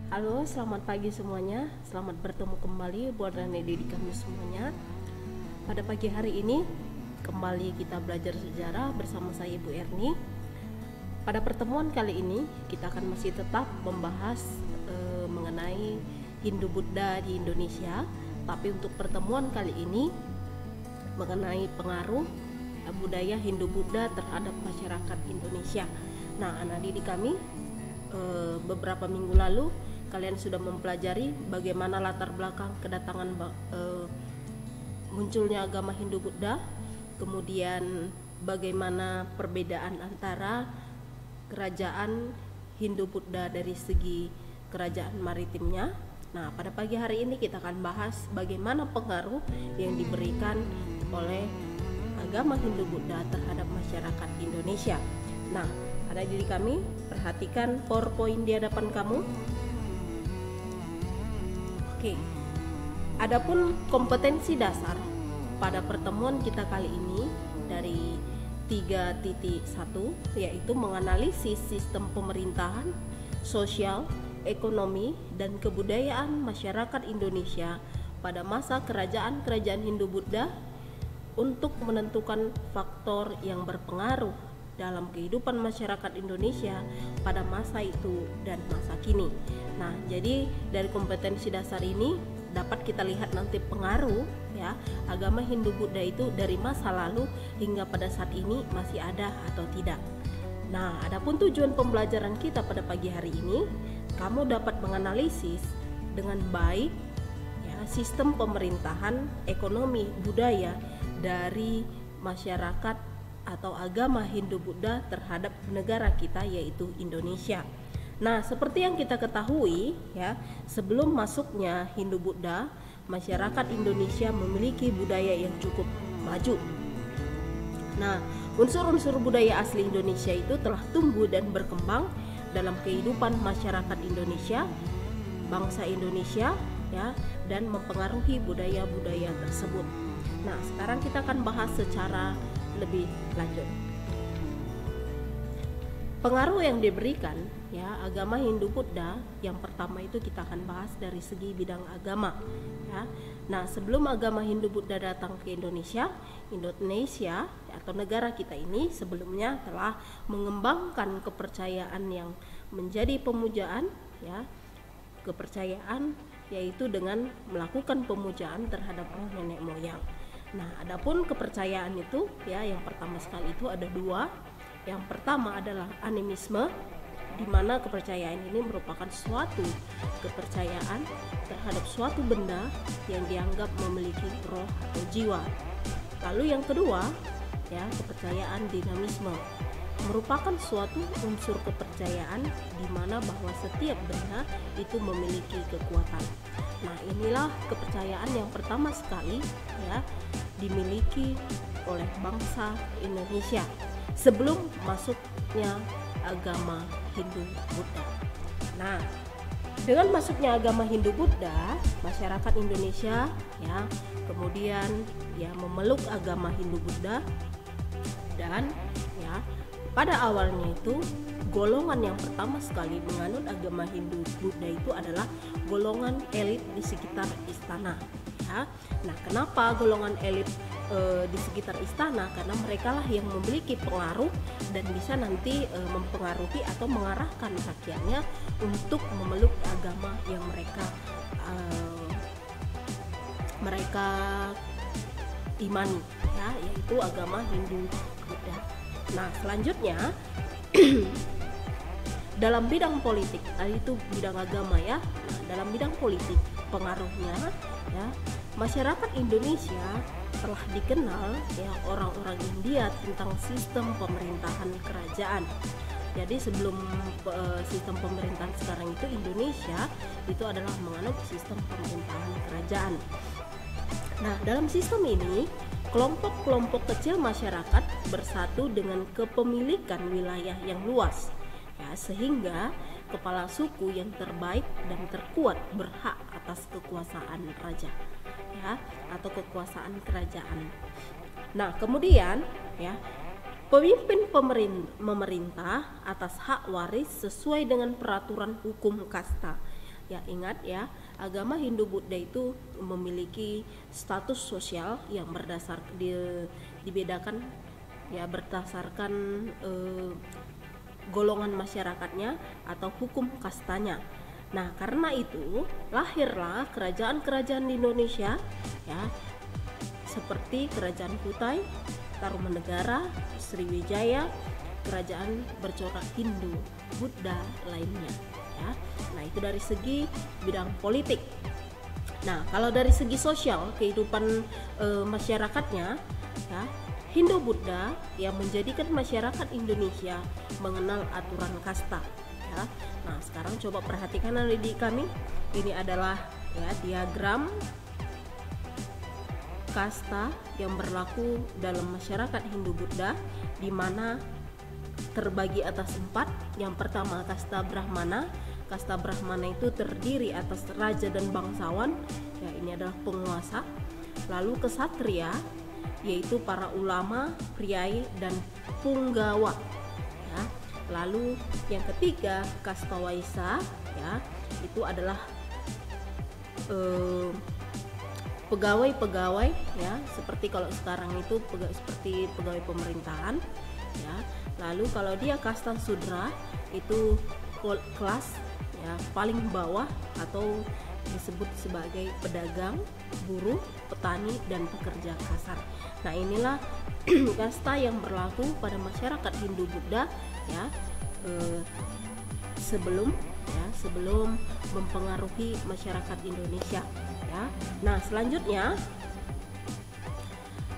Halo, selamat pagi semuanya. Selamat bertemu kembali buat dan didik kami semuanya. Pada pagi hari ini kembali kita belajar sejarah bersama saya Ibu Erni. Pada pertemuan kali ini kita akan masih tetap membahas mengenai Hindu Buddha di Indonesia. Tapi untuk pertemuan kali ini mengenai pengaruh budaya Hindu Buddha terhadap masyarakat Indonesia. Nah, anak didik kami beberapa minggu lalu kalian sudah mempelajari bagaimana latar belakang kedatangan munculnya agama Hindu Buddha, kemudian bagaimana perbedaan antara kerajaan Hindu Buddha dari segi kerajaan maritimnya. Nah, pada pagi hari ini kita akan bahas bagaimana pengaruh yang diberikan oleh agama Hindu Buddha terhadap masyarakat Indonesia. Nah, anak didik kami, perhatikan PowerPoint di hadapan kamu. Oke, adapun kompetensi dasar pada pertemuan kita kali ini dari 3.1 yaitu menganalisis sistem pemerintahan, sosial, ekonomi, dan kebudayaan masyarakat Indonesia pada masa kerajaan-kerajaan Hindu Buddha untuk menentukan faktor yang berpengaruh dalam kehidupan masyarakat Indonesia pada masa itu dan masa kini. Nah, jadi dari kompetensi dasar ini dapat kita lihat nanti pengaruh ya agama Hindu Buddha itu dari masa lalu hingga pada saat ini masih ada atau tidak. Nah, adapun tujuan pembelajaran kita pada pagi hari ini, kamu dapat menganalisis dengan baik ya sistem pemerintahan, ekonomi, budaya dari masyarakat atau agama Hindu Buddha terhadap negara kita yaitu Indonesia. Nah, seperti yang kita ketahui ya, sebelum masuknya Hindu Buddha, masyarakat Indonesia memiliki budaya yang cukup maju. Nah, unsur-unsur budaya asli Indonesia itu telah tumbuh dan berkembang dalam kehidupan masyarakat Indonesia, bangsa Indonesia ya, dan mempengaruhi budaya-budaya tersebut. Nah, sekarang kita akan bahas secara lebih lanjut. Pengaruh yang diberikan ya agama Hindu Buddha, yang pertama itu kita akan bahas dari segi bidang agama ya. Nah, sebelum agama Hindu Buddha datang ke Indonesia atau negara kita ini sebelumnya telah mengembangkan kepercayaan yang menjadi pemujaan ya, kepercayaan yaitu dengan melakukan pemujaan terhadap nenek moyang. Nah, adapun kepercayaan itu ya, yang pertama sekali itu ada dua. Yang pertama adalah animisme, di mana kepercayaan ini merupakan suatu kepercayaan terhadap suatu benda yang dianggap memiliki roh atau jiwa. Lalu yang kedua ya, kepercayaan dinamisme, merupakan suatu unsur kepercayaan di mana bahwa setiap benda itu memiliki kekuatan. Nah, inilah kepercayaan yang pertama sekali ya dimiliki oleh bangsa Indonesia sebelum masuknya agama Hindu Buddha. Nah, dengan masuknya agama Hindu Buddha, masyarakat Indonesia ya kemudian ya memeluk agama Hindu Buddha, dan ya pada awalnya itu golongan yang pertama sekali menganut agama Hindu Buddha itu adalah golongan elit di sekitar istana ya. Nah, kenapa golongan elit di sekitar istana? Karena mereka lah yang memiliki pengaruh dan bisa nanti mempengaruhi atau mengarahkan rakyatnya untuk memeluk agama yang mereka imani ya, yaitu agama Hindu Buddha. Nah, selanjutnya dalam bidang politik, itu bidang agama ya. Nah, dalam bidang politik pengaruhnya ya, masyarakat Indonesia telah dikenal ya orang-orang India tentang sistem pemerintahan kerajaan. Jadi sebelum sistem pemerintahan sekarang itu, Indonesia itu adalah menganut sistem pemerintahan kerajaan. Nah, dalam sistem ini kelompok-kelompok kecil masyarakat bersatu dengan kepemilikan wilayah yang luas ya, sehingga kepala suku yang terbaik dan terkuat berhak atas kekuasaan raja ya, atau kekuasaan kerajaan. Nah, kemudian ya pemimpin memerintah atas hak waris sesuai dengan peraturan hukum kasta. Ya, ingat ya, agama Hindu Buddha itu memiliki status sosial yang dibedakan ya berdasarkan golongan masyarakatnya atau hukum kastanya. Nah, karena itu lahirlah kerajaan-kerajaan di Indonesia ya, seperti Kerajaan Kutai, Tarumanegara, Sriwijaya, kerajaan bercorak Hindu, Buddha lainnya ya. Nah, itu dari segi bidang politik. Nah, kalau dari segi sosial kehidupan masyarakatnya ya, Hindu Buddha yang menjadikan masyarakat Indonesia mengenal aturan kasta ya. Nah, sekarang coba perhatikan adik kami. Ini adalah ya diagram kasta yang berlaku dalam masyarakat Hindu Buddha, di mana terbagi atas 4. Yang pertama kasta Brahmana. Kasta Brahmana itu terdiri atas raja dan bangsawan ya, ini adalah penguasa. Lalu kesatria, yaitu para ulama, priai dan punggawa ya. Lalu yang ketiga kasta Waisa ya, itu adalah pegawai-pegawai ya, seperti kalau sekarang itu seperti pegawai pemerintahan ya. Lalu kalau dia kasta Sudra itu kelas ya paling bawah atau disebut sebagai pedagang, buruh, petani dan pekerja kasar. Nah, inilah kasta yang berlaku pada masyarakat Hindu Buddha ya, sebelum mempengaruhi masyarakat Indonesia ya. Nah, selanjutnya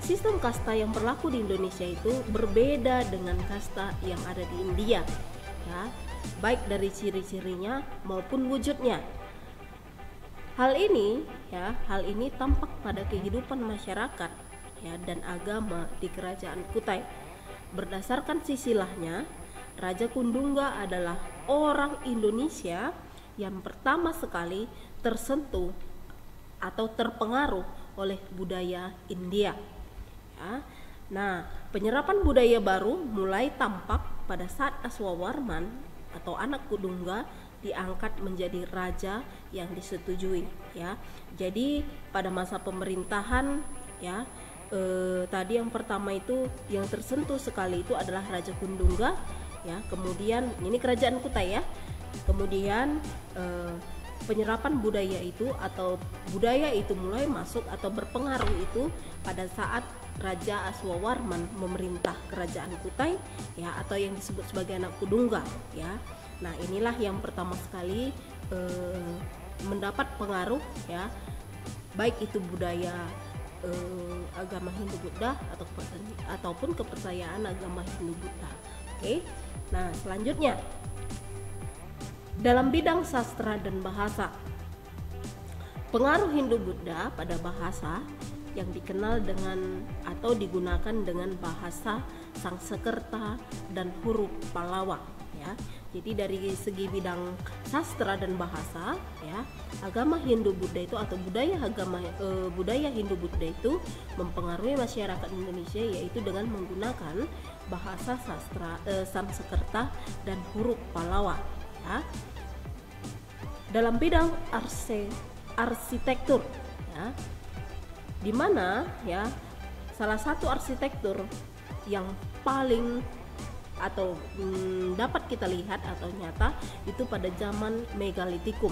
sistem kasta yang berlaku di Indonesia itu berbeda dengan kasta yang ada di India ya, baik dari ciri-cirinya maupun wujudnya. Hal ini tampak pada kehidupan masyarakat ya dan agama di Kerajaan Kutai. Berdasarkan silsilahnya, Raja Kundungga adalah orang Indonesia yang pertama sekali tersentuh atau terpengaruh oleh budaya India ya. Nah, penyerapan budaya baru mulai tampak pada saat Aswawarman atau anak Kundungga diangkat menjadi raja yang disetujui ya. Jadi pada masa pemerintahan ya, tadi yang pertama itu yang tersentuh sekali itu adalah Raja Kundungga ya. Kemudian ini Kerajaan Kutai ya. Kemudian penyerapan budaya itu atau budaya itu mulai masuk atau berpengaruh itu pada saat Raja Aswawarman memerintah Kerajaan Kutai ya, atau yang disebut sebagai anak Kundungga ya. Nah, inilah yang pertama sekali mendapat pengaruh ya, baik itu budaya agama Hindu Buddha ataupun kepercayaan agama Hindu Buddha. Oke. Nah, selanjutnya dalam bidang sastra dan bahasa, pengaruh Hindu Buddha pada bahasa yang dikenal dengan atau digunakan dengan bahasa Sanskerta dan huruf Pallawa ya. Jadi dari segi bidang sastra dan bahasa ya, agama Hindu Buddha itu atau budaya Hindu Buddha itu mempengaruhi masyarakat Indonesia, yaitu dengan menggunakan bahasa sastra Sanskerta dan huruf Pallawa ya. Dalam bidang arsitektur ya, di mana ya salah satu arsitektur yang paling atau dapat kita lihat atau nyata itu pada zaman Megalitikum,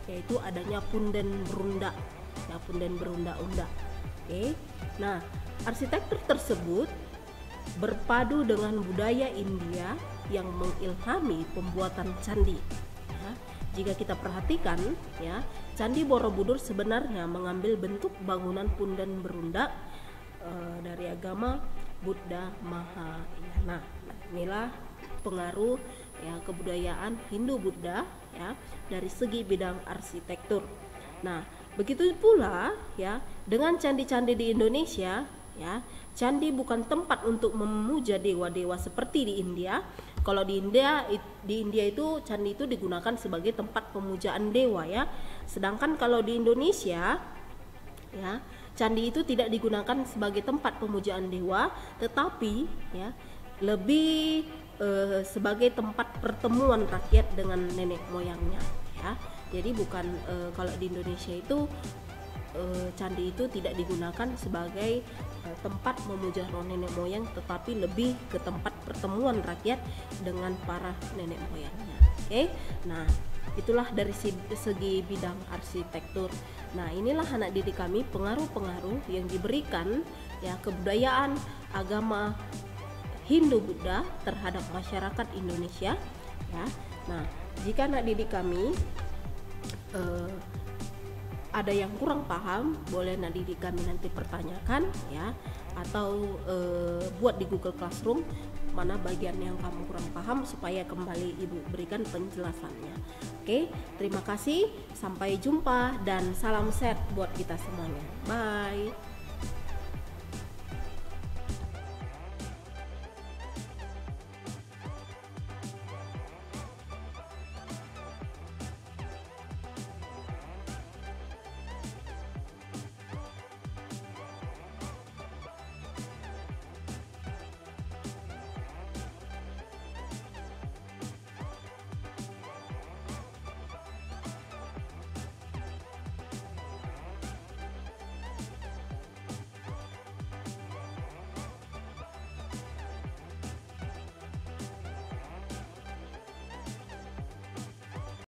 yaitu adanya punden berunda ya, punden berunda-unda. Oke. Nah, arsitektur tersebut berpadu dengan budaya India yang mengilhami pembuatan candi ya. Jika kita perhatikan ya, Candi Borobudur sebenarnya mengambil bentuk bangunan punden berunda dari agama Buddha Mahayana. Nah, inilah pengaruh ya kebudayaan Hindu Buddha ya dari segi bidang arsitektur. Nah, begitu pula ya dengan candi-candi di Indonesia ya. Candi bukan tempat untuk memuja dewa-dewa seperti di India. Kalau di India itu candi itu digunakan sebagai tempat pemujaan dewa ya. Sedangkan kalau di Indonesia ya, candi itu tidak digunakan sebagai tempat pemujaan dewa, tetapi ya lebih sebagai tempat pertemuan rakyat dengan nenek moyangnya ya. Jadi bukan kalau di Indonesia itu candi itu tidak digunakan sebagai tempat memuja roh nenek moyang, tetapi lebih ke tempat pertemuan rakyat dengan para nenek moyangnya. Oke, nah itulah dari segi bidang arsitektur. Nah, inilah anak didik kami pengaruh-pengaruh yang diberikan ya kebudayaan agama Hindu Buddha terhadap masyarakat Indonesia ya. Nah, jika anak didik kami ada yang kurang paham, boleh anak didik kami nanti pertanyakan ya, atau buat di Google Classroom mana bagian yang kamu kurang paham supaya kembali ibu berikan penjelasannya. Oke, terima kasih, sampai jumpa dan salam sehat buat kita semuanya. Bye.